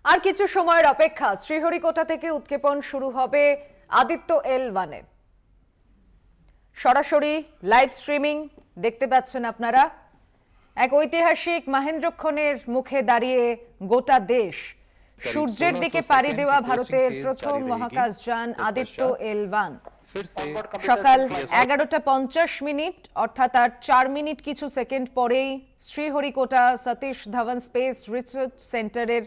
আর কিছু সময়ের অপেক্ষা শ্রীহরিকোটা থেকে উৎক্ষেপণ শুরু হবে আদিত্য L1 এর সরাসরি লাইভ স্ট্রিমিং দেখতে পাচ্ছেন আপনারা। এক ঐতিহাসিক মহেন্দ্রক্ষণের মুখে দাঁড়িয়ে গোটা দেশ সূর্যের দিকে পাড়ি দেওয়া ভারতের প্রথম মহাকাশযান আদিত্য L1 সকাল 11:50 অর্থাৎ আর 4 মিনিট কিছু সেকেন্ড পরেই শ্রীহরিকোটা সতীশ ধাওয়ান স্পেস রিসার্চ সেন্টারের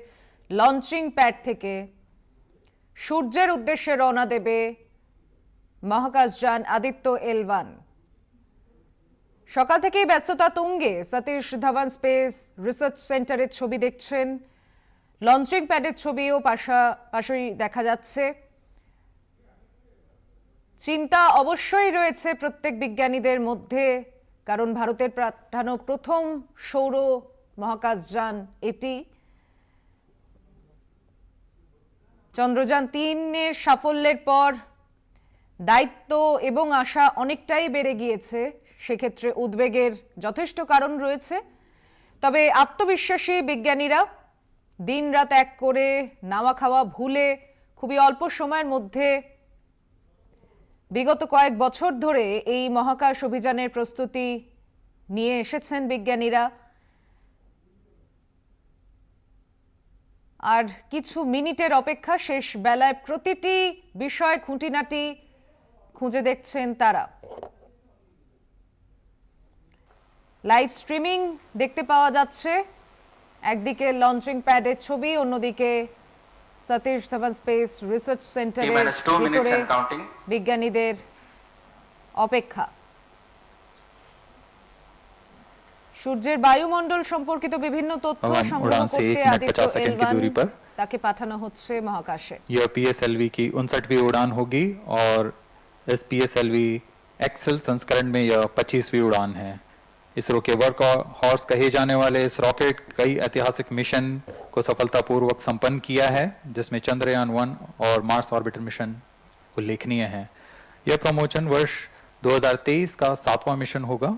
লঞ্চিং প্যাড থেকে সূর্যের উদ্দেশ্যে রওনা দেবে মহাকাশযান আদিত্য L1। সকাল থেকেই ব্যস্ততা তুঙ্গে সতীশ ধাওয়ান স্পেস রিসার্চ সেন্টারের ছবি দেখছেন, লঞ্চিং প্যাডের ছবিও পাশাপাশি দেখা যাচ্ছে। চিন্তা অবশ্যই রয়েছে প্রত্যেক বিজ্ঞানীদের মধ্যে, কারণ ভারতের পাঠানো প্রথম সৌর মহাকাশযান এটি। চন্দ্রযান 3-এর সাফল্যের পর দায়িত্ব এবং আশা অনেকটাই বেড়ে গিয়েছে, সেক্ষেত্রে উদ্বেগের যথেষ্ট কারণ রয়েছে। তবে আত্মবিশ্বাসী বিজ্ঞানীরা দিনরাত এক করে নাওয়া খাওয়া ভুলে খুবই অল্প সময়ের মধ্যে বিগত কয়েক বছর ধরে এই মহাকাশ অভিযানের প্রস্তুতি নিয়ে এসেছেন বিজ্ঞানীরা। আর কিছু মিনিটের অপেক্ষা, শেষ বেলায় প্রতিটি বিষয় খুঁটিনাটি খুঁজে দেখছেন তারা। লাইভ স্ট্রিমিং দেখতে পাওয়া যাচ্ছে, একদিকে লঞ্চিং প্যাডের ছবি, অন্যদিকে সতীশ ধাওয়ান স্পেস রিসার্চ সেন্টারের ভিতরে বিজ্ঞানীদের অপেক্ষা। সূর্যের বায়ুমণ্ডল সম্পর্কিত বিভিন্ন তথ্য সংগ্রহ করতে আদিত্য L1 তাকে পাঠানো হচ্ছে মহাকাশে। यह PSLV की 59वीं उड़ान होगी और इस PSLV एक्सेल संस्करण में यह 25वीं उड़ान है। इसरो के वर्क हॉर्स कहे जाने वाले इस रॉकेट कई ऐतिहासिक मिशन को सफलतापूर्वक संपन्न किया है, जिसमें चंद्रयान 1 और मार्स ऑर्बिटर मिशन उल्लेखनीय है। यह प्रमोशन वर्ष 2023 का 7वां मिशन होगा।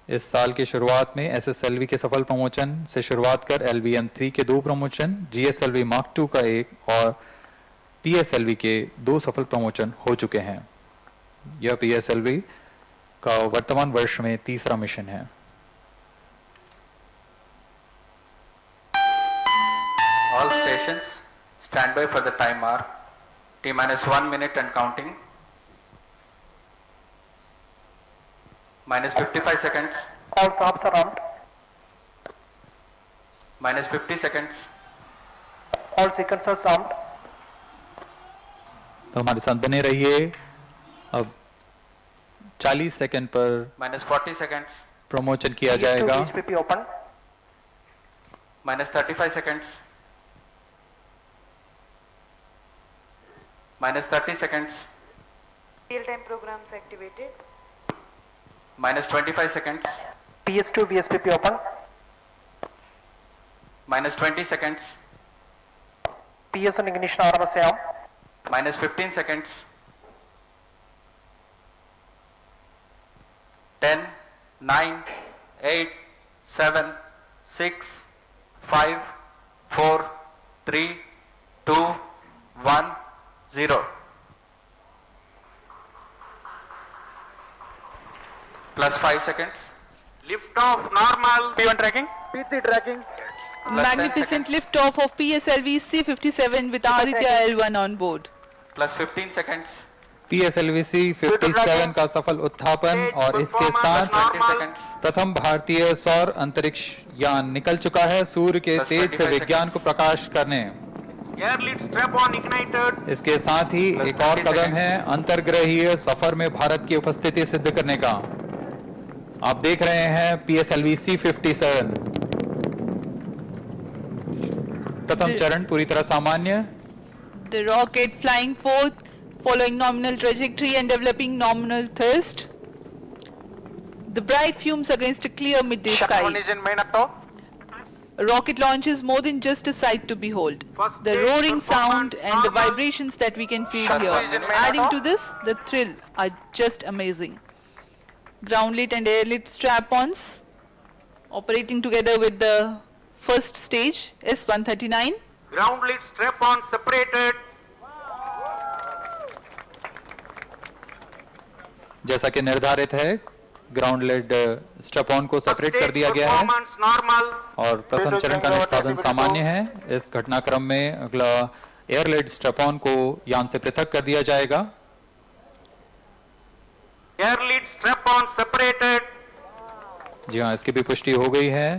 इस साल की शुरुआत में SSLV के सफल प्रमोशन से शुरुआत कर LVM-3 के 2 प्रमोशन, GSLV Mark II का 1 और PSLV के 2 सफल प्रमोशन हो चुके हैं। यह PSLV का वर्तमान वर्ष में तीसरा मिशन है। All stations stand by for the timer. T-1 minute and counting. -55 seconds. All stops are armed. -50 seconds. All sequencers armed. तो हमारे साथ बने रहिए। अब 40 सेकंड पर -40 seconds. प्रमोशन किया जाएगा। VSPP open. -35 seconds. -30 seconds. Real-time programs activated. -25 seconds. PS2 VSPP open. -20 seconds. PS1 ignition RMS arm. -15 seconds. 10, 9, 8, 7, 6, 5, 4, 3, 2, 1, 0. +5 seconds. Lift off normal. P1 tracking. P3 tracking. Magnificent liftoff of PSLV C-57 with Aditya L1 on board. +15 seconds. PSLV C-57 का सफल उत्थापन और इसके साथ 20 seconds. प्रथम भारतीय सौर अंतरिक्ष यान निकल चुका है सूर्य के Plus तेज से 25 विज्ञान को प्रकाश करने। Air lead strap on ignited. इसके साथ ही Plus एक और 30 कदम seconds. है अंतर्ग्रहीय सफर में भारत की उपस्थिति सिद्ध करने का। आप देख रहे हैं PSLV C-57 प्रथम चरण पूरी तरह सामान्य। The rocket flying forth, following nominal trajectory and developing nominal thrust. The bright fumes against a clear midday sky. engine main up top. A rocket launch is more than just a sight to behold. First The stage roaring sound performance and the normal. vibrations that we can feel First here. engine Adding to this, the thrill are just amazing. Ground-lit and air-lit strap-ons operating together with the first stage S-139. Ground lead strap-on separated. जैसा कि निर्धारित है, ground lead strap on को separate कर Stage दिया गया है performance normal. और प्रथम चरण का निष्पादन सामान्य है। इस घटनाक्रम में अगला एयर लेड स्ट्रैप ऑन को यान से पृथक कर दिया जाएगा। Air lead strap-on separated. जी हाँ, इसकी भी पुष्टि हो गई है।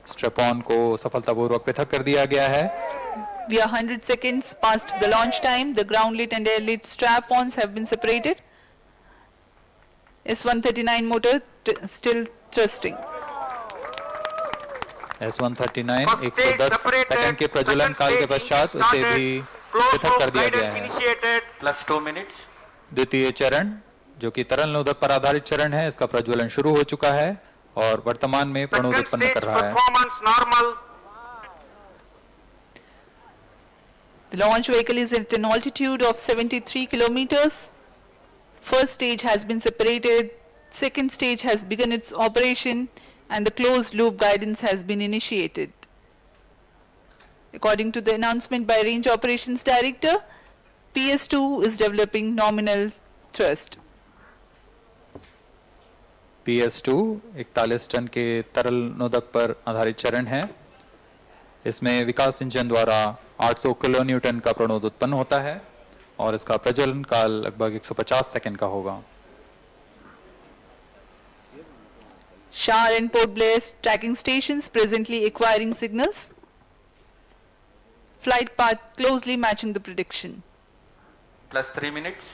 स्ट्रैप ऑन को सफलतापूर्वक पृथक कर दिया गया है। We are 100 seconds past the launch time. The ground lead and air lead strap-ons have been separated. S139 motor still thrusting. S139 First stage 110 separated. Second के प्रज्वलन Second काल के stage पश्चात उसे started. भी Closed पृथक loop कर दिया गया guidance है। initiated. plus 2 minutes. द्वितीय चरण जो कि तरल नोदक पर आधारित चरण है, इसका प्रज्वलन शुरू हो चुका है और वर्तमान में प्रणोद Second उत्पन्न stage कर रहा है। performance normal. The launch vehicle is at an altitude of 73 kilometers. First stage has been separated. Second stage has begun its operation and the closed loop guidance has been initiated. According to the announcement by Range Operations Director, PS2 is developing nominal thrust. PS2 41 ton के तरल नोदक पर आधारित चरण है। इसमें विकास engine द्वारा 800 kilo Newton का प्रणोद उत्पन्न होता है और इसका प्रज्वलन काल लगभग 150 सेकंड का होगा। Shar and Port Blair tracking stations presently acquiring signals. Flight path closely matching the prediction. Plus 3 minutes.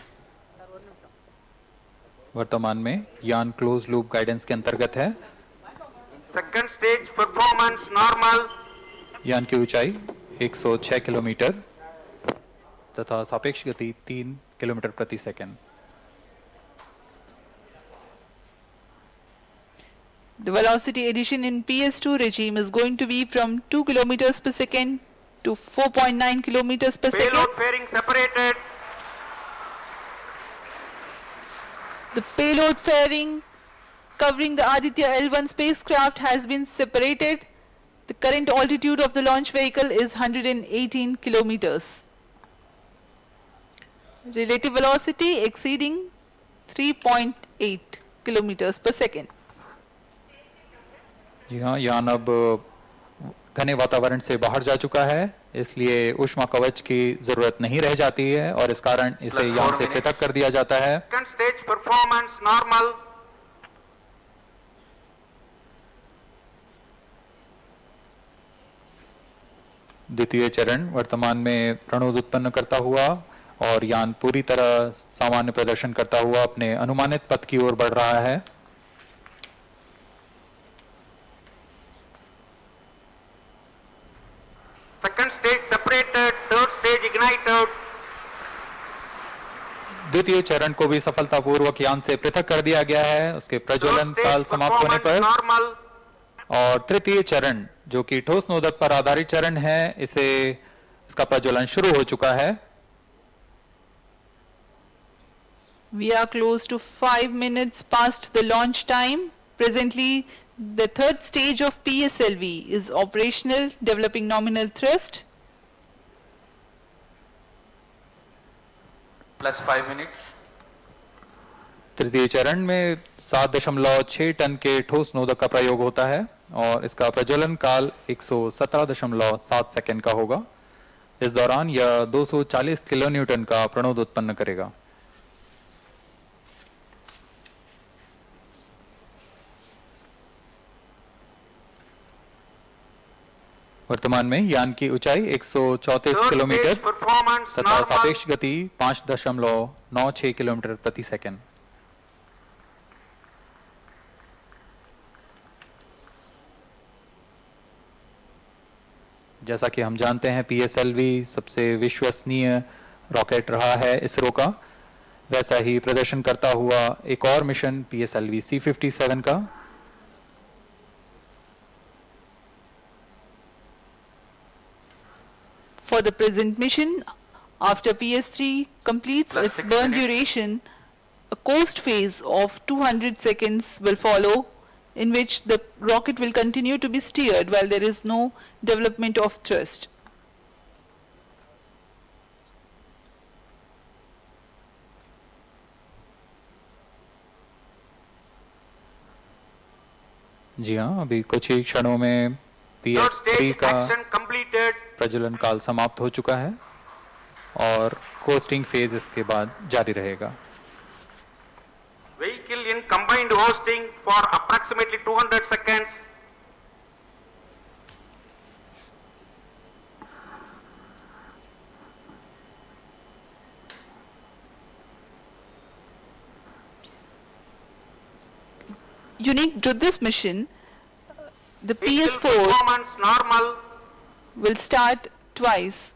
वर्तमान में यान क्लोज लूप गाइडेंस के अंतर्गत है। Second stage performance normal. यान की ऊंचाई 106 किलोमीटर तथा सापेक्ष गति 3 किलोमीटर प्रति second. The velocity addition in PS2 regime is going to be from 2 kilometers per second to 4.9 kilometers per second. Payload fairing separated. The payload fairing covering the Aditya L1 spacecraft has been separated. The current altitude of the launch vehicle is 118 kilometers. Relative velocity exceeding 3.8 kilometers per second. जी हाँ, यान अब घने वातावरण से बाहर जा चुका है, इसलिए ऊष्मा कवच की जरूरत नहीं रह जाती है और इस कारण इसे Plus यान 4 से minutes. पृथक कर दिया जाता है। Second stage performance normal. द्वितीय चरण वर्तमान में प्रणोद उत्पन्न करता हुआ और यान पूरी तरह सामान्य प्रदर्शन करता हुआ अपने अनुमानित पथ की ओर बढ़ रहा है। Second stage separated. Third stage ignited. द्वितीय चरण को भी सफलतापूर्वक यान से पृथक कर दिया गया है उसके प्रज्वलन Third काल stage समाप्त होने performance पर। normal. और तृतीय चरण जो कि ठोस नोदक पर आधारित चरण है, इसका प्रज्वलन शुरू हो चुका है। We are close to 5 minutes past the launch time. Presently, the third stage of PSLV is operational, developing nominal thrust. Plus 5 minutes. तृतीय चरण में 7.6 टन के ठोस नोदक का प्रयोग होता है और इसका प्रज्वलन काल 117.7 सेकंड का होगा। इस दौरान यह 240 किलो न्यूटन का प्रणोद उत्पन्न करेगा। वर्तमान में यान की ऊंचाई 134 Third किलोमीटर stage performance तथा normal. सापेक्ष गति 5.96 किलोमीटर प्रति सेकंड। जैसा कि हम जानते हैं, PSLV सबसे विश्वसनीय रॉकेट रहा है इसरो का। वैसा ही प्रदर्शन करता हुआ एक और मिशन PSLV C57 का। For the present mission, after PS3 completes Plus its 6 burn minutes. duration, a coast phase of 200 seconds will follow, in which the rocket will continue to be steered while there is no development of thrust. जी हाँ, अभी कुछ ही क्षणों में Third PS3 stage का action completed. प्रज्वलन काल समाप्त हो चुका है और होस्टिंग फेज इसके बाद जारी रहेगा। Vehicle in combined hosting for approximately 200 seconds. Unique to this mission, the Vehicle PS4 performance normal. will start twice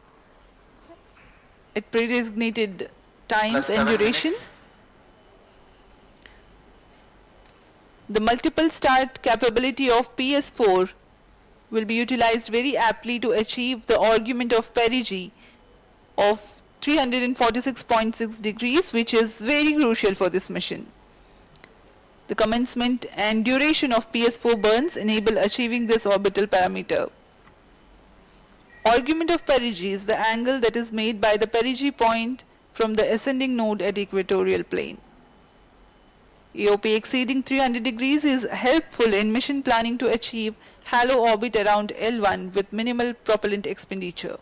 at pre-designated times Plus and 7 duration. minutes. The multiple start capability of PS4 will be utilized very aptly to achieve the argument of perigee of 346.6 degrees, which is very crucial for this mission. The commencement and duration of PS4 burns enable achieving this orbital parameter. Argument of perigee is the angle that is made by the perigee point from the ascending node at equatorial plane. AOP exceeding 300 degrees is helpful in mission planning to achieve halo orbit around L1 with minimal propellant expenditure.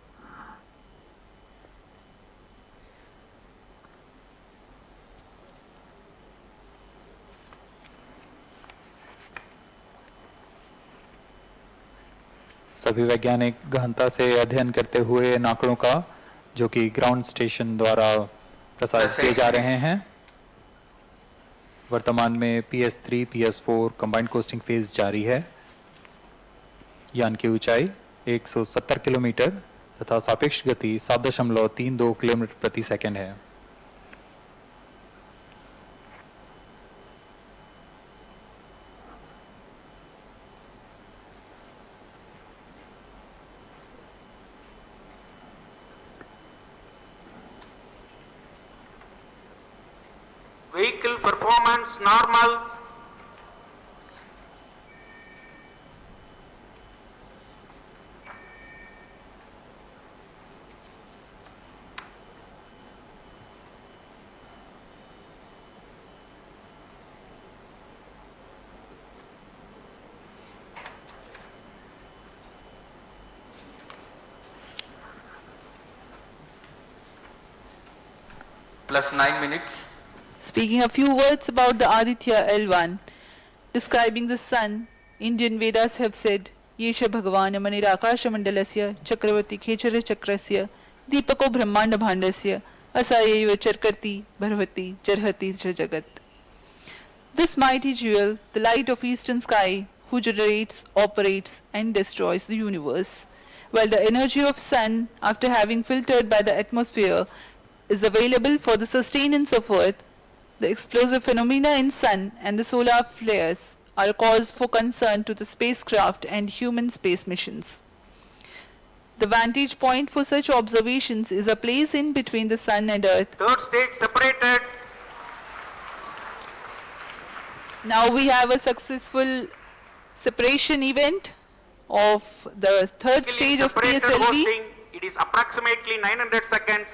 सभी वैज्ञानिक गहनता से अध्ययन करते हुए इन आंकड़ों का जो कि ग्राउंड स्टेशन द्वारा प्रसारित किए जा रहे हैं। वर्तमान में PS3, PS4 combined costing phase जारी है। यान की ऊंचाई 170 किलोमीटर तथा सापेक्ष गति 7.32 किलोमीटर प्रति सेकंड है। Vehicle performance normal. Plus 9 minutes. Speaking a few words about the Aditya L1, describing the sun, Indian Vedas have said, Yesha Bhagavan Manirakasha Mandalasya Chakravarti Khechara Chakrasya Deepako Brahmanda Bhandasya Asayeva Charkati Bharvati Jarhati Jagat. This mighty jewel, the light of eastern sky, who generates, operates and destroys the universe, while the energy of sun, after having filtered by the atmosphere, is available for the sustenance of earth. The explosive phenomena in sun and the solar flares are a cause for concern to the spacecraft and human space missions. The vantage point for such observations is a place in between the sun and earth. Third stage separated. Now we have a successful separation event of the third Vehicle stage in of separated PSLV. hosting. It is approximately 900 seconds.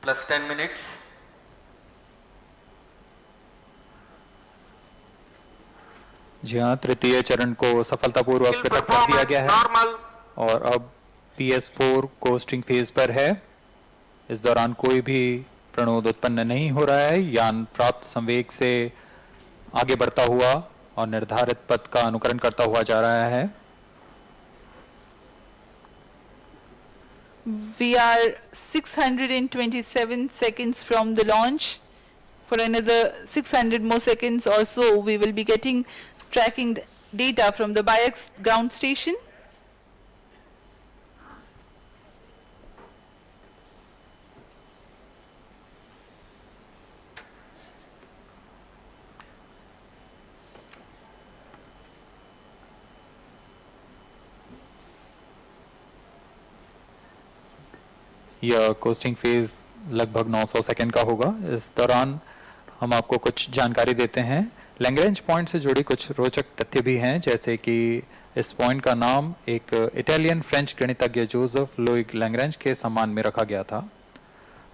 Plus 10 minutes. जी हाँ, तृतीय चरण को सफलतापूर्वक Vehicle पृथक कर दिया performance गया है normal. और अब PS4 कोस्टिंग फेज पर है। इस दौरान कोई भी प्रणोद उत्पन्न नहीं हो रहा है। यान प्राप्त संवेग से आगे बढ़ता हुआ और निर्धारित पथ का अनुकरण करता हुआ जा रहा है। We are 627 seconds from the launch. For another 600 more seconds or so, we will be getting tracking data from the BIAX ground station. यह कोस्टिंग फेज लगभग 900 सेकंड का होगा। इस दौरान हम आपको कुछ जानकारी देते हैं। लैग्रेंज पॉइंट से जुड़ी कुछ रोचक तथ्य भी हैं, जैसे कि इस पॉइंट का नाम एक इटालियन फ्रेंच गणितज्ञ जोसेफ लुइग लैग्रेंज के सम्मान में रखा गया था।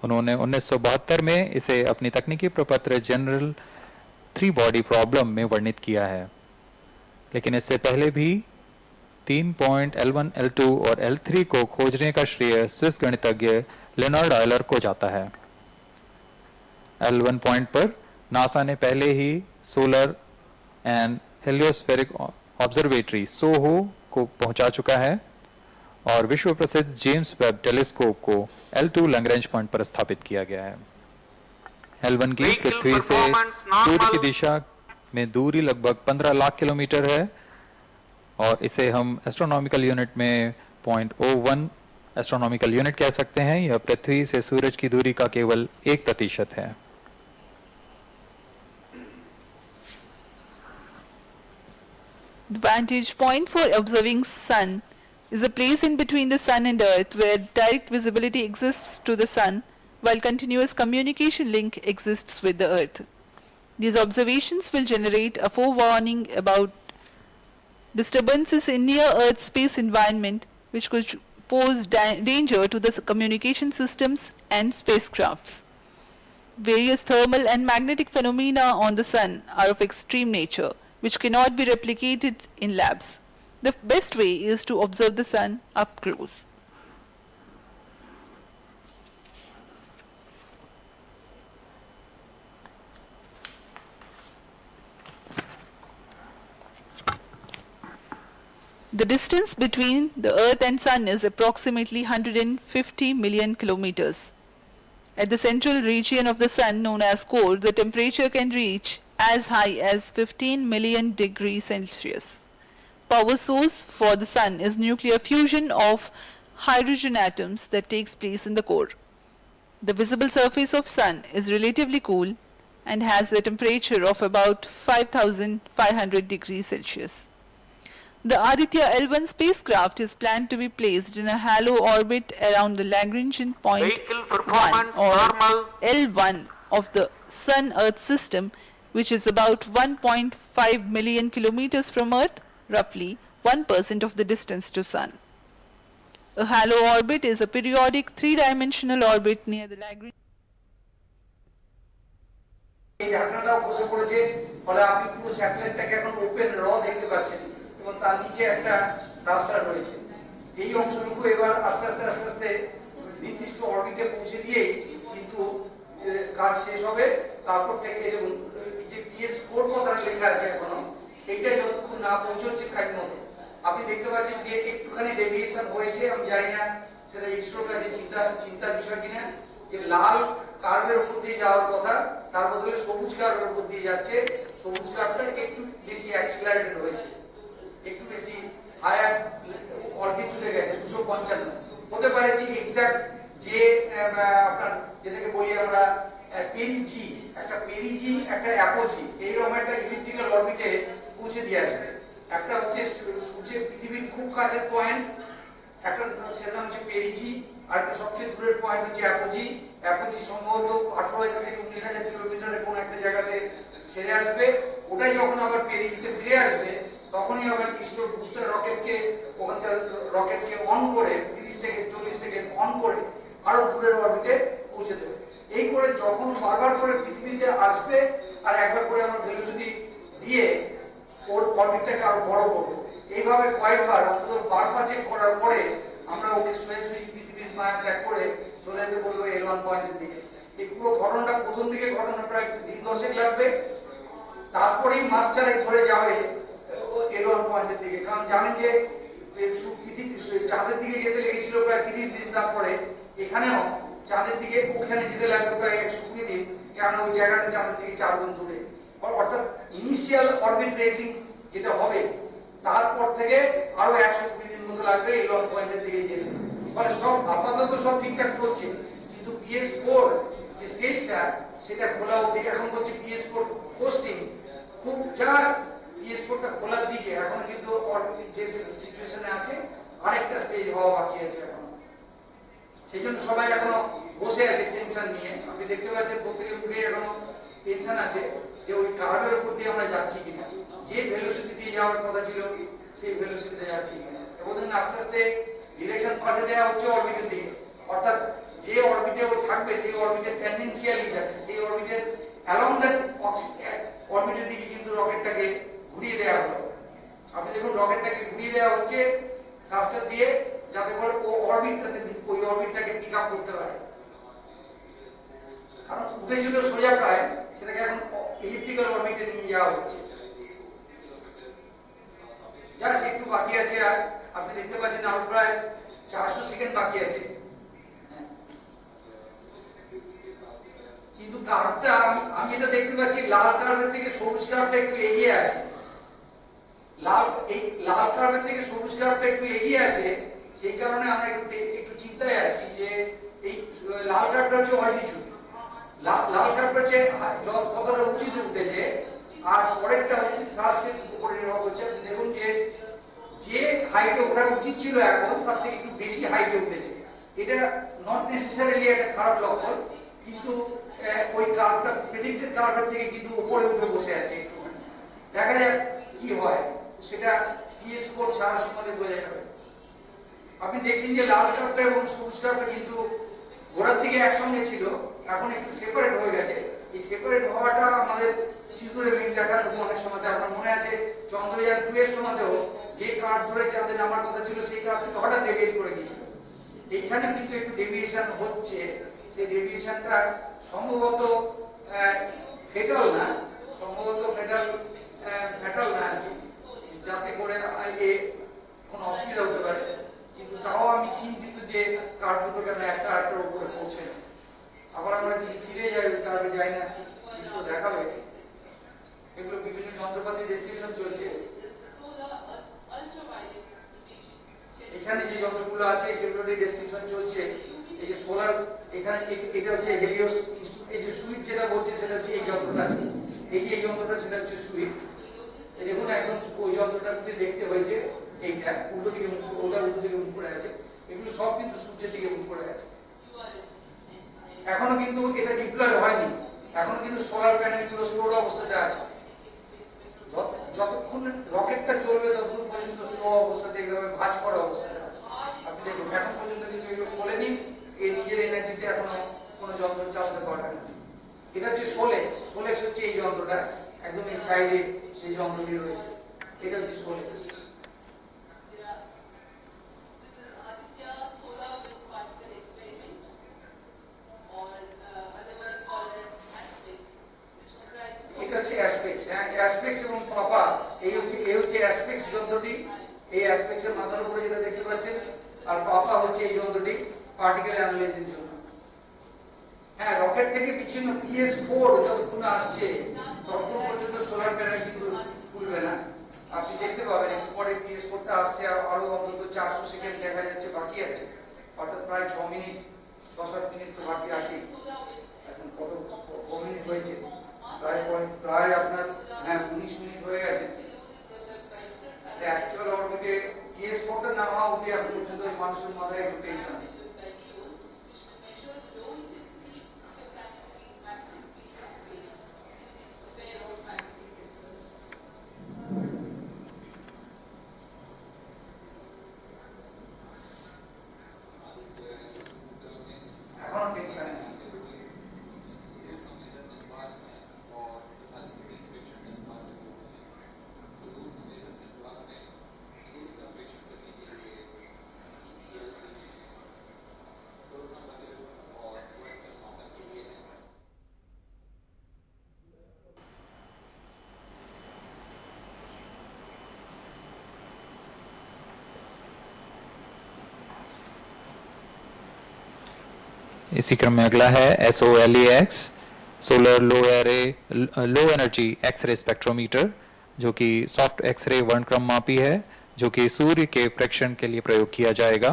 उन्होंने 1972 में इसे अपनी तकनीकी प्रपत्र जनरल 3 बॉडी प्रॉब्लम में वर्णित किया है, लेकिन इससे पहले भी 3 पॉइंट L1, L2 और L3 को खोजने का श्रेय स्विस गणितज्ञ लेनार्ड आयलर को जाता है। L1 पॉइंट पर नासा ने पहले ही सोलर एंड हेलियोस्फेरिक ऑब्जर्वेटरी सोहो को पहुंचा चुका है और विश्व प्रसिद्ध जेम्स वेब टेलीस्कोप को L2 लैग्रेंज पॉइंट पर स्थापित किया गया है। L1 की Vehicle पृथ्वी से performance सूर्य की normal. दिशा में दूरी लगभग 15 लाख किलोमीटर है और इसे हम एस्ट्रोनॉमिकल यूनिट में 0.01 एस्ट्रोनॉमिकल यूनिट कह सकते हैं। यह पृथ्वी से सूरज की दूरी का केवल 1% है। The vantage point for observing sun is a place in between the sun and earth where direct visibility exists to the sun while continuous communication link exists with the earth. These observations will generate a forewarning about disturbances in near earth space environment which could pose danger to the communication systems and spacecrafts. Various thermal and magnetic phenomena on the sun are of extreme nature which cannot be replicated in labs. The best way is to observe the sun up close. The distance between the Earth and Sun is approximately 150 million kilometers. At the central region of the Sun, known as core, the temperature can reach as high as 15 million degrees Celsius. Power source for the Sun is nuclear fusion of hydrogen atoms that takes place in the core. The visible surface of Sun is relatively cool and has a temperature of about 5500 degrees Celsius. The Aditya L1 spacecraft is planned to be placed in a halo orbit around the Lagrangian point Vehicle 1 performance or normal. L1 of the Sun-Earth system, which is about 1.5 million kilometers from Earth, roughly 1% of the distance to Sun. A halo orbit is a periodic three-dimensional orbit near the Lagrangian. এই ঢাকনাটাও খসে পড়েছে, ফলে আপনি পুরো স্যাটেলাইটটাকে এখন open দেখতে পাচ্ছেন এবং তার নিচে একটা রাস্টার রয়েছে। এই অংশটুকু এবার আস্তে আস্তে আস্তে আস্তে নির্দিষ্ট অরবিটে পৌঁছে দিয়েই কিন্তু কাজ শেষ হবে। তারপর থেকে এই যে PS4 কথাটা লেখা আছে এখনো, সেইটা যতক্ষণ না পৌঁছচ্ছে টাইম মতো, আপনি দেখতে পাচ্ছেন যে একটুখানি ডেভিয়েশন হয়েছে। আমি জানি না সেটা ইসরোর কাছে চিন্তার বিষয় কিনা, যে লাল কার্ভের উপর দিয়ে যাওয়ার কথা তার বদলে সবুজ কার্ভের উপর দিয়ে যাচ্ছে। সবুজ কার্ভটা একটু বেশি অ্যাক্সিলারেটেড হয়েছে, একটু বেশি হায়ার অল্টিটিউডে গেছে, 255 হতে পারে। যে এক্সাক্ট যে আপনার যেটাকে বলি আমরা পেরিজি, একটা পেরিজি একটা অ্যাপোজি, এইরকম একটা ইলিপ্টিক্যাল অরবিটে পৌঁছে দিয়ে আসবে। একটা হচ্ছে সূর্যের পৃথিবীর খুব কাছের পয়েন্ট, একটা সেটা হচ্ছে পেরিজি, আর একটা সবচেয়ে দূরের পয়েন্ট হচ্ছে অ্যাপোজি। অ্যাপোজি সম্ভবত 18,000 থেকে 19,000 কিলোমিটারের কোন একটা জায়গাতে ছেড়ে আসবে। ওটাই যখন আবার পেরিজিতে ফিরে আসবে, তখনই আবার ইসরো বুস্টার রকেটকে ওখানকার রকেটকে অন করে 30 সেকেন্ড 40 সেকেন্ড অন করে আরো দূরের অরবিটে পৌঁছে দেবে। এই করে যখন বারবার করে পৃথিবীতে আসবে আর একবার করে আমরা ভেলোসিটি দিয়ে ওর অরবিটটাকে আরো বড় করবো। এইভাবে কয়েকবার অন্তত 12-5 করার পরে আমরা ওকে সোজাসুজি পৃথিবীর মায়া ত্যাগ করে চলে যেতে বলবো L1 পয়েন্টের দিকে। এই পুরো ঘটনাটা প্রথম দিকে ঘটনা প্রায় দিন 10 লাগবে, তারপরেই মাস চারেক ধরে যাবে L1 পয়েন্টের দিকে। কারণ জানেন যে চাঁদের দিকে যেতে লেগেছিল প্রায় 30 দিন, তারপরে এখানেও চাঁদের দিকে ওখানে যেতে লাগবে প্রায় 120 দিন, কারণ ওই জায়গাটা চাঁদের দিকে 4 গুণ দূরে। অর্থাৎ ইনিশিয়াল অরবিট রেজিং যেটা হবে তারপর থেকে আরো 120 দিন মতো লাগবে L1 পয়েন্টের দিকে যেতে। ফলে সব আপাতত সব ঠিকঠাক চলছে, কিন্তু PS4 যে স্টেজটা সেটা খোলা অবধি এখন বলছে PS4 পোস্টিং খুব জাস্ট PS4টা খোলার দিকে। এখন কিন্তু যে সিচুয়েশনে আছে আরেকটা স্টেজ হওয়া বাকি আছে এখন। সেই জন্য সবাই এখনো বসে আছে টেনশন নিয়ে। আপনি দেখতে পাচ্ছেন প্রত্যেকের মুখে এখনো টেনশন আছে যে ওই কার্ভের উপর দিয়ে আমরা যাচ্ছি কিনা, যে ভেলোসিটি দিয়ে যাওয়ার কথা ছিল সেই ভেলোসিটিতে যাচ্ছি কিনা। এবং আস্তে আস্তে ডিরেকশন পাল্টে দেওয়া হচ্ছে অরবিটের দিকে, অর্থাৎ যে অরবিটে ও থাকবে সেই অরবিটের টেন্ডেন্সিয়ালি যাচ্ছে, সেই অরবিটের অ্যালং দ্যাট অরবিটের দিকে কিন্তু রকেটটাকে ঘুরিয়ে দেওয়া হলো। আপনি দেখুন রকেটটাকে ঘুরিয়ে দেওয়া হচ্ছে থ্রাস্টার দিয়ে, যাতে করে ও অরবিটটাতে ওই অরবিটটাকে পিক আপ করতে পারে। কারণ উঠেছিল সোজা প্রায়, সেটাকে এখন ইলিপ্টিক্যাল অরবিটে নিয়ে যাওয়া হচ্ছে। যা একটু বাকি আছে, আর আপনি দেখতে পাচ্ছেন আরো প্রায় 400 সেকেন্ড বাকি আছে। কিন্তু কার্ভটা আমি এটা দেখতে পাচ্ছি লাল কার্ভের থেকে সবুজ কার্ভটা একটু এগিয়ে আছে। লাল কার্ভের থেকে সবুজ কার্ভটা একটু এগিয়ে আছে, সেই কারণে আমরা একটু চিন্তায় আছি যে এই লাল কার্ভটা হচ্ছে অল্টিটিউড, লাল কার্ভটা হচ্ছে কতটা উঁচুতে উঠেছে, আর পরেরটা হচ্ছে থ্রাস্টের উপরে নির্ভর করছে। আপনি দেখুন যে হাইটে ওঠা উচিত ছিল এখন তার থেকে একটু বেশি হাইটে উঠেছে। এটা নট নেসেসারিলি একটা খারাপ লক্ষণ, কিন্তু ওই কার্ভটা প্রেডিক্টেড কার্ভের থেকে কিন্তু উপরে উঠে বসে আছে। একটু দেখা যাক কি হয়, সেটা PS4 ছাড়ার সময় বোঝা যাবে। আপনি দেখছেন যে লাল কার্ভটা এবং সবুজ কার্ভটা কিন্তু গোড়ার দিকে একসঙ্গে ছিল, এখন একটু সেপারেট হয়ে গেছে। এই সেপারেট হওয়াটা আমাদের সিঁদুরে মিল দেখার অনেক সময় আপনার মনে আছে চন্দ্রযান 2 এর সময়তেও যে কার্ভ ধরে চাঁদে নামার কথা ছিল সেই কার্ভটা হঠাৎ ডেভিয়েট করে গিয়েছিল। এইখানে কিন্তু একটু ডেভিয়েশন হচ্ছে, সেই ডেভিয়েশনটা সম্ভবত ফেটাল না, আর কি, যাতে করে কোনো অসুবিধা হতে পারে। কিন্তু তাও আমি চিন্তিত যে কার্ভ দুটো কেন একটা আরেকটার উপরে পৌঁছে না। আবার আমরা যদি ফিরে যাই কার্ভে যাই না, বিশ্ব দেখাবে। এগুলো বিভিন্ন যন্ত্রপাতি ডেসক্রিপশন চলছে। এখানে যে যন্ত্রগুলো আছে সেগুলোর ডেসক্রিপশন চলছে। এই যে সোলার, এখানে এটা হচ্ছে হেলিওস, এই যে সুইট যেটা বলছে সেটা হচ্ছে এই যন্ত্রটা, এই যন্ত্রটা সেটা হচ্ছে সুইট। দেখুন এখন ওই যন্ত্রটা দেখতে হয়েছে এইটা উল্টো দিকে ওটার উল্টো দিকে মুখ করে আছে। এগুলো সব কিন্তু সূর্যের দিকে মুখ করে আছে। এখনো কিন্তু এটা ডিপ্লয় হয়নি, এখনো কিন্তু সোলার প্যানেলগুলো স্টোর অবস্থাতে আছে। যতক্ষণ রকেটটা চলবে ততক্ষণ পর্যন্ত স্টোর অবস্থাতে এইভাবে ভাঁজ করা অবস্থাতে আছে। আপনি দেখুন এখন পর্যন্ত কিন্তু এগুলো খোলেনি, এই নিজের এনার্জিতে এখনো কোনো যন্ত্র চালাতে পারে না। এটা হচ্ছে সোলেক্স হচ্ছে এই যন্ত্রটা, একদম এই সাইডে যে যন্ত্রটি রয়েছে এটা হচ্ছে সোলেক্স। এটা হচ্ছে অ্যাসপেক্টস এবং পাপা, এই হচ্ছে অ্যাসপেক্টস যন্ত্রটি, এই অ্যাসপেক্টস এর মাথার উপরে যেটা দেখতে পাচ্ছেন, আর পাপা হচ্ছে এই যন্ত্রটি পার্টিকেল অ্যানালাইসিসের জন্য। হ্যাঁ, রকেট থেকে বিচ্ছিন্ন PS4 যতক্ষণ আসছে ততক্ষণ পর্যন্ত সোলার প্যানেল কিন্তু খুলবে না। আপনি দেখতে পাবেন একটু পরে PS4টা আসছে, আরো অন্তত 400 সেকেন্ড দেখা যাচ্ছে বাকি আছে, অর্থাৎ প্রায় 6 মিনিট 6-7 মিনিট তো বাকি আছে। এখন কত মিনিট হয়েছে? প্রায় আপনার 19 মিনিট হয়ে গেছে। অ্যাকচুয়াল অরবিটে PS4টা নামা অবধি এখন পর্যন্ত মানুষের মাথায় একটু টেনশন আছে। এখনো টেনশন আছে। इसी क्रम में अगला है SOLEX solar low energy x ray spectrometer, जो कि सॉफ्ट एक्सरे वर्णक्रम मापी है, जो कि सूर्य के प्रेक्षण के लिए प्रयोग किया जाएगा।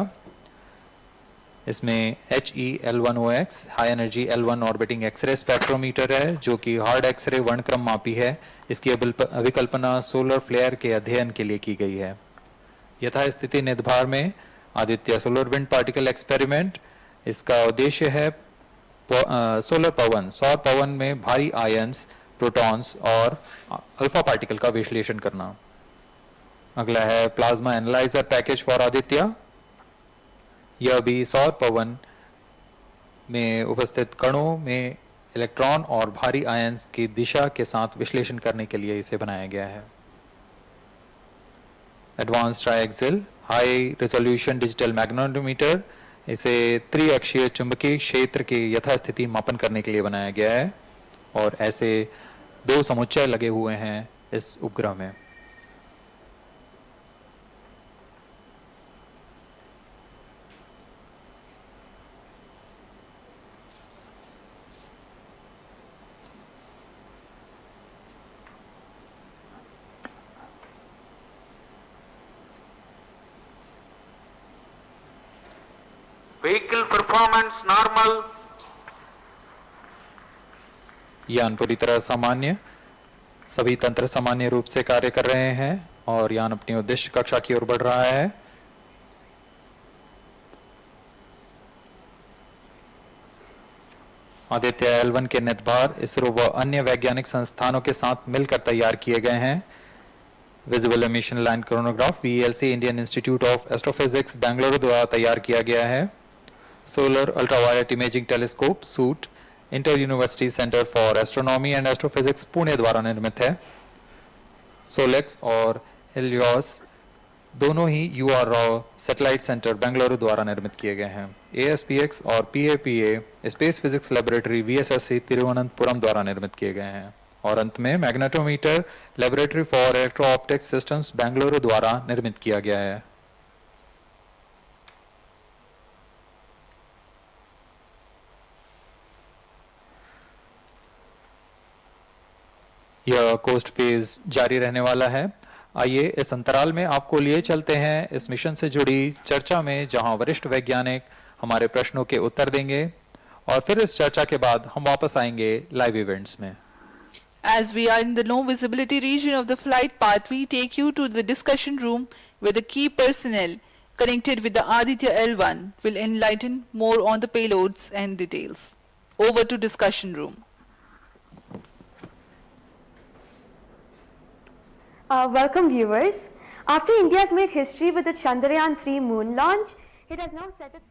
इसमें HEL1OX high energy L1 orbiting x ray spectrometer है, जो कि हार्ड एक्सरे वर्णक्रम मापी है। इसकी अभिकल्पना सोलर फ्लेयर के अध्ययन के लिए की गई है। यथास्थिति निदभार में Aditya solar wind particle experiment, इसका उद्देश्य है सोलर पवन, सौर पवन में भारी आयंस, प्रोटॉन्स और अल्फा पार्टिकल का विश्लेषण करना। अगला है plasma analyser package for Aditya. यह भी सौर पवन में उपस्थित कणों में इलेक्ट्रॉन और भारी आयंस की दिशा के साथ विश्लेषण करने के लिए इसे बनाया गया है। Advance triaxial high resolution digital magnetometer इसे त्रिअक्षीय चुंबकीय क्षेत्र की यथास्थिति मापन करने के लिए बनाया गया है और ऐसे 2 समुच्चय लगे हुए हैं इस उपग्रह में। Vehicle performance normal. यान पूरी तरह सामान्य, सभी तंत्र सामान्य रूप से कार्य कर रहे हैं और यान अपनी उद्देश्य कक्षा की ओर बढ़ रहा है। आदित्य L1 के नितभार इसरो व अन्य वैज्ञानिक संस्थानों के साथ मिलकर तैयार किए गए हैं। Visual emission line chronograph VELC Indian institute of astrophysics Bengaluru द्वारा तैयार किया गया है। Solar ultraviolet imaging telescope suit inter university centre for astronomy and astrophysics Pune द्वारा निर्मित है। सोलेक्स और हेलियोस दोनों ही UR सैटेलाइट सेंटर बेंगलुरु द्वारा निर्मित किए गए हैं। ASPX और PAPA space physics laboratory VSSC Thiruvananthapuram द्वारा निर्मित किए गए हैं। और अंत में magnetometer laboratory for electro optics systems Bengaluru द्वारा निर्मित किया गया है। यह कोस्ट फेज जारी रहने वाला है। आइए इस अंतराल में आपको लिए चलते हैं इस मिशन से जुड़ी चर्चा में, जहां वरिष्ठ वैज्ञानिक हमारे प्रश्नों के उत्तर देंगे और फिर इस चर्चा के बाद हम वापस आएंगे लाइव इवेंट्स में। As we are in the low visibility region of the flight path, we take you to the discussion room where the key personnel connected with the Aditya L1 will enlighten more on the payloads and details. Over to discussion room. Welcome viewers. After India has made history with the Chandrayaan-3 moon launch, it has now set its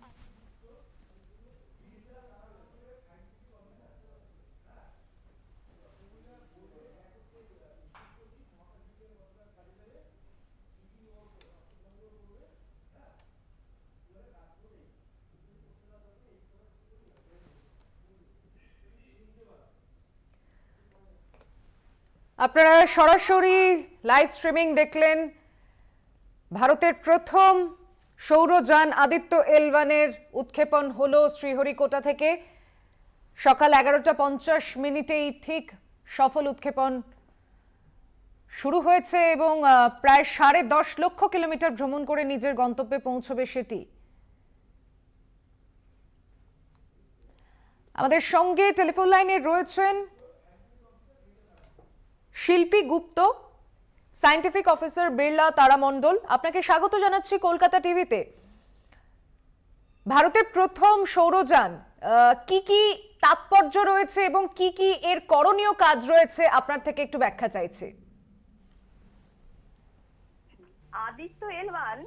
আপনারা সরাসরি live streaming দেখলেন ভারতের প্রথম সৌরযান Aditya L1 এর উৎক্ষেপণ হলো শ্রীহরিকোটা থেকে সকাল 11:50 ঠিক সফল উৎক্ষেপণ শুরু হয়েছে এবং প্রায় 10.5 লক্ষ কিলোমিটার ভ্রমণ করে নিজের গন্তব্যে পৌঁছবে সেটি। আমাদের সঙ্গে টেলিফোন লাইনে রয়েছেন শিল্পী গুপ্ত, সায়েন্টিফিক অফিসার বিড়লা তারামণ্ডল। আপনাকে স্বাগত জানাচ্ছি কলকাতা টিভিতে। ভারতের প্রথম সৌরযান, কি কি তাৎপর্য রয়েছে এবং কি কি এর করণীয় কাজ রয়েছে আপনার থেকে একটু ব্যাখ্যা চাইছি। আদিত্য L1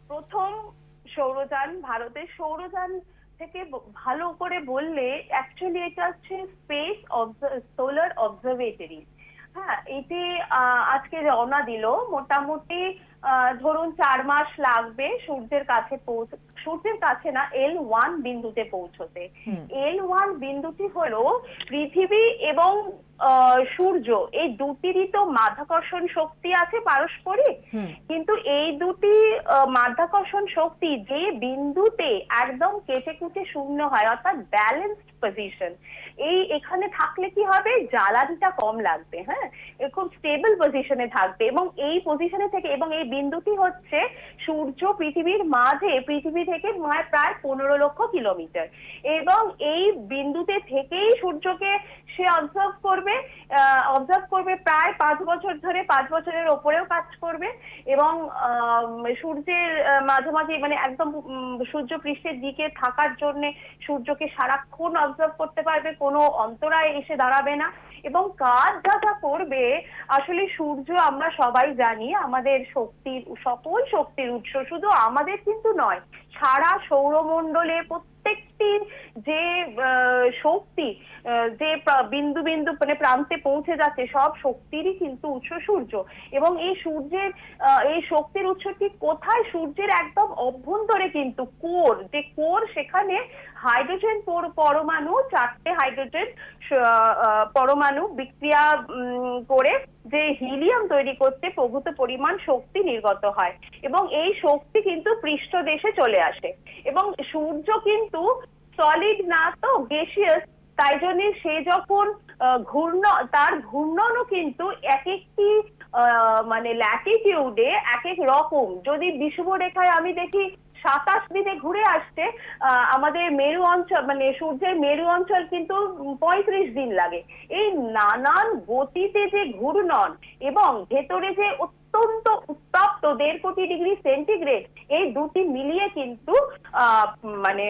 প্রথম সৌরযান, ভারতের সৌরযান থেকে ভালো করে বললে অ্যাকচুয়ালি এটা হচ্ছে স্পেস সোলার অবজারভেটরি। হ্যাঁ, এটি আজকে রওনা দিল। মোটামুটি ধরুন 4 মাস লাগবে সূর্যের কাছে না, L1 বিন্দুতে পৌঁছতে। L1 বিন্দুটি হলো পৃথিবী এবং সূর্য, এই দুটিরই তো মাধ্যাকর্ষণ শক্তি আছে পারস্পরিক, কিন্তু এই দুটি মাধ্যাকর্ষণ শক্তি যে বিন্দুতে একদম কেটে কুটে শূন্য হয়, অর্থাৎ ব্যালেন্সড পজিশন, এখানে থাকলে কি হবে, জ্বালানিটা কম লাগবে। হ্যাঁ, খুব স্টেবল পজিশনে থাকবে এবং এই পজিশনে থেকে, এবং এই বিন্দুটি হচ্ছে সূর্য পৃথিবীর মাঝে, পৃথিবী থেকে প্রায় 15 লক্ষ কিলোমিটার, এবং এই বিন্দুতে থেকেই সূর্যকে সে অবজার্ভ করবে প্রায় 5 বছর ধরে, 5 বছরের ওপরেও কাজ করবে এবং সূর্যের মাঝামাঝি মানে একদম সূর্য পৃষ্ঠের দিকে থাকার জন্য সূর্যকে সারাক্ষণ অবজার্ভ করতে পারবে, কোনো অন্তরায় এসে দাঁড়াবে না। এবং কাজ যা করবে, আসলে সূর্য আমরা সবাই জানি আমাদের সকল শক্তির উৎস, শুধু আমাদের কিন্তু নয়, সারা সৌরমণ্ডলে প্রত্যেক সৃষ্টির যে শক্তি, যে বিন্দু বিন্দু মানে প্রান্তে পৌঁছে যাচ্ছে, সব শক্তিরই কিন্তু উৎস সূর্য। এবং এই সূর্যের এই শক্তির উৎসটি কোথায়? সূর্যের একদম অভ্যন্তরে কিন্তু কোর, যে কোর, সেখানে হাইড্রোজেন পরমাণু, 4টে হাইড্রোজেন পরমাণু বিক্রিয়া করে যে হিলিয়াম তৈরি করতে প্রভূত পরিমাণ শক্তি নির্গত হয়, এবং এই শক্তি কিন্তু পৃষ্ঠদেশে চলে আসে। এবং সূর্য কিন্তু সলিড না, তো গ্যাসিয়াস, তাই জন্য সে যখন তার ঘূর্ণনও কিন্তু এক একটি মানে ল্যাটিটিউডে এক এক রকম। যদি বিষুবরেখায় আমি দেখি 27 দিনে ঘুরে আসছে, আমাদের মেরু অঞ্চল মানে সূর্যের মেরু অঞ্চল কিন্তু 35 দিন লাগে। এই নানান গতিতে যে ঘূর্ণন এবং ভেতরে যে অত্যন্ত উত্তপ্ত 1.5 কোটি ডিগ্রি সেন্টিগ্রেড, এই দুটি মিলিয়ে কিন্তু মানে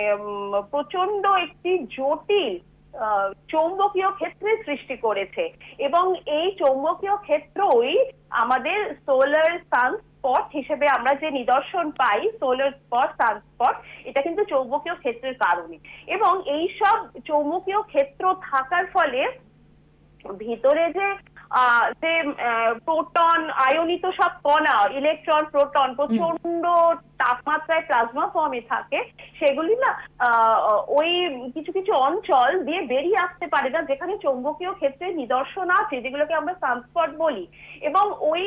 প্রচন্ড একটি জটিল চৌম্বকীয় ক্ষেত্রের সৃষ্টি করেছে। এবং এই চৌম্বকীয় ক্ষেত্রই আমাদের সোলার সানস্পট হিসেবে আমরা যে নিদর্শন পাই, সোলার স্পট, সানস্পট, এটা কিন্তু চৌম্বকীয় ক্ষেত্রের কারণে। এবং এই সব চৌম্বকীয় ক্ষেত্র থাকার ফলে ভিতরে যে প্রোটন, আয়নিত সব কণা, ইলেকট্রন, প্রোটন প্রচন্ড তাপমাত্রায় প্লাজমা ফর্মে থাকে, সেগুলি না ওই কিছু কিছু অঞ্চল দিয়ে বেরিয়ে আসতে পারে না, যেখানে চৌম্বকীয় ক্ষেত্রের নিদর্শন আছে, যেগুলোকে আমরা সানস্পট বলি। এবং ওই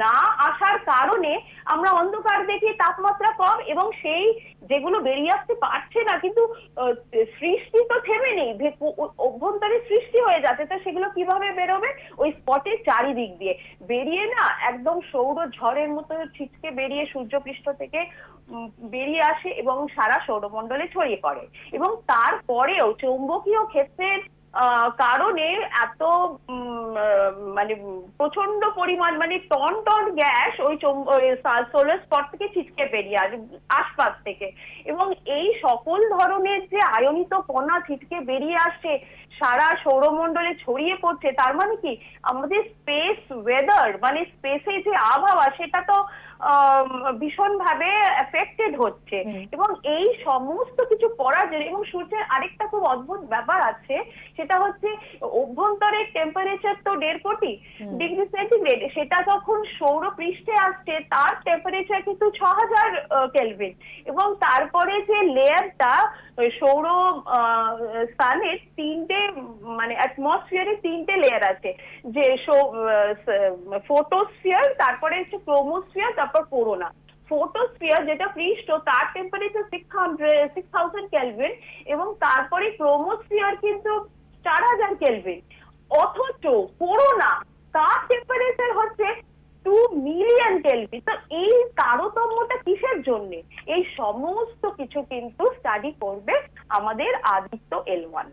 না আসার কারণে আমরা অন্ধকার দেখি, তাপমাত্রা কম, এবং সেই যেগুলো বেরিয়ে আসতে পারছে না, কিন্তু সৃষ্টি তো থেমে নেই, অভ্যন্তরে সৃষ্টি হয়ে যাচ্ছে, তো সেগুলো কিভাবে বেরোবে? ওই স্পটের চারিদিক দিয়ে বেরিয়ে না একদম সৌর ঝড়ের মতো ছিটকে বেরিয়ে সূর্যপৃষ্ঠ থেকে বেরিয়ে আসে এবং সারা সৌরমণ্ডলে ছড়িয়ে পড়ে। এবং তারপরেও চৌম্বকীয় ক্ষেত্রের কারণে এত মানে প্রচন্ড পরিমাণ মানে টন টন গ্যাস ওই সোলার স্পট থেকে ছিটকে বেরিয়ে আসে আশপাশ থেকে। এবং এই সকল ধরনের যে আয়নিত কণা ছিটকে বেরিয়ে আসছে, সারা সৌরমণ্ডলে ছড়িয়ে পড়ছে, তার মানে কি আমাদের স্পেস ওয়েদার মানে স্পেসে যে আবহাওয়া, সেটা তো ভীষণভাবে এফেক্টেড হচ্ছে। এবং এই সমস্ত কিছু করার জন্য, এবং সূর্যের আরেকটা খুব অদ্ভুত ব্যাপার আছে, সেটা হচ্ছে অভ্যন্তরের টেম্পারেচার তো 1.5 কোটি ডিগ্রি সেন্টিগ্রেড, সেটা যখন সৌর পৃষ্ঠে আসছে তার টেম্পারেচার কিন্তু 6000 কেলভিন। এবং তারপরে যে লেয়ারটা সৌর সানের 3টে মানে অ্যাটমসফিয়ারে 3টে লেয়ার আছে, যে ফোটোস্ফিয়ার, তারপরে হচ্ছে ক্রোমোস্ফিয়ার, তারপর কোরোনা। ফোটোস্ফিয়ার যেটা পৃষ্ঠ, তার টেম্পারেচার 6000 কেলভিন, এবং তারপরে ক্রোমোস্ফিয়ার কিন্তু 4000 কেলভিন। অথচ কোরোনা, তার টেম্পারেচার হচ্ছে 2 মিলিয়ন কেলভিন। তো এই তারতম্যটা কিসের জন্য? এই সমস্ত কিছু কিন্তু স্টাডি করবে আমাদের আদিত্য L1।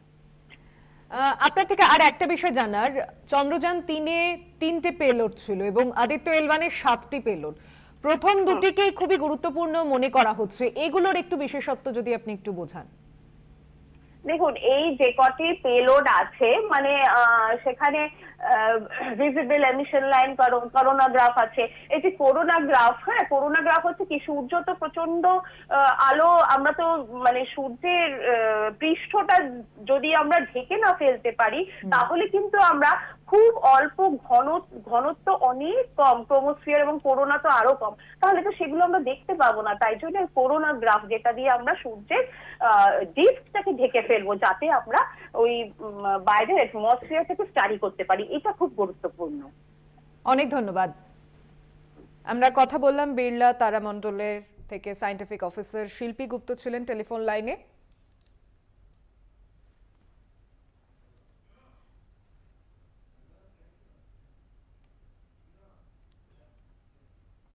আপনার থেকে আর একটা বিষয় জানার, চন্দ্রযান 3-এ 3টে পেলোড ছিল এবং আদিত্য L1-এর 7টি পেলোড। প্রথম দুটিকেই খুবই গুরুত্বপূর্ণ মনে করা হচ্ছে, এগুলোর একটু বিশেষত্ব যদি আপনি একটু বোঝান। দেখুন, এই যে কটি পেলোড আছে মানে সেখানে ভিজিবল এমিশন লাইন, করোনাগ্রাফ আছে। এই যে করোনাগ্রাফ, হ্যাঁ, করোনাগ্রাফ হচ্ছে কি, সূর্য তো প্রচন্ড আলো, আমরা তো মানে সূর্যের পৃষ্ঠটা যদি আমরা ঢেকে না ফেলতে পারি, তাহলে কিন্তু আমরা খুব অল্প ঘনত্ব অনেক কম, ক্রোমোস্ফিয়ার এবং করোনা তো আরো কম, তাহলে তো সেগুলো আমরা দেখতে পাবো না। তাই জন্য করোনাগ্রাফ, যেটা দিয়ে আমরা সূর্যের ডিস্কটাকে ঢেকে ফেলবো, যাতে আমরা ওই বাইরের অ্যাটমসফিয়ার থেকে স্টাডি করতে পারি, এটা খুব গুরুত্বপূর্ণ। অনেক ধন্যবাদ। আমরা কথা বললাম বিড়লা তারামণ্ডলের থেকে সায়েন্টিফিক অফিসার শিল্পী গুপ্ত ছিলেন টেলিফোন লাইনে।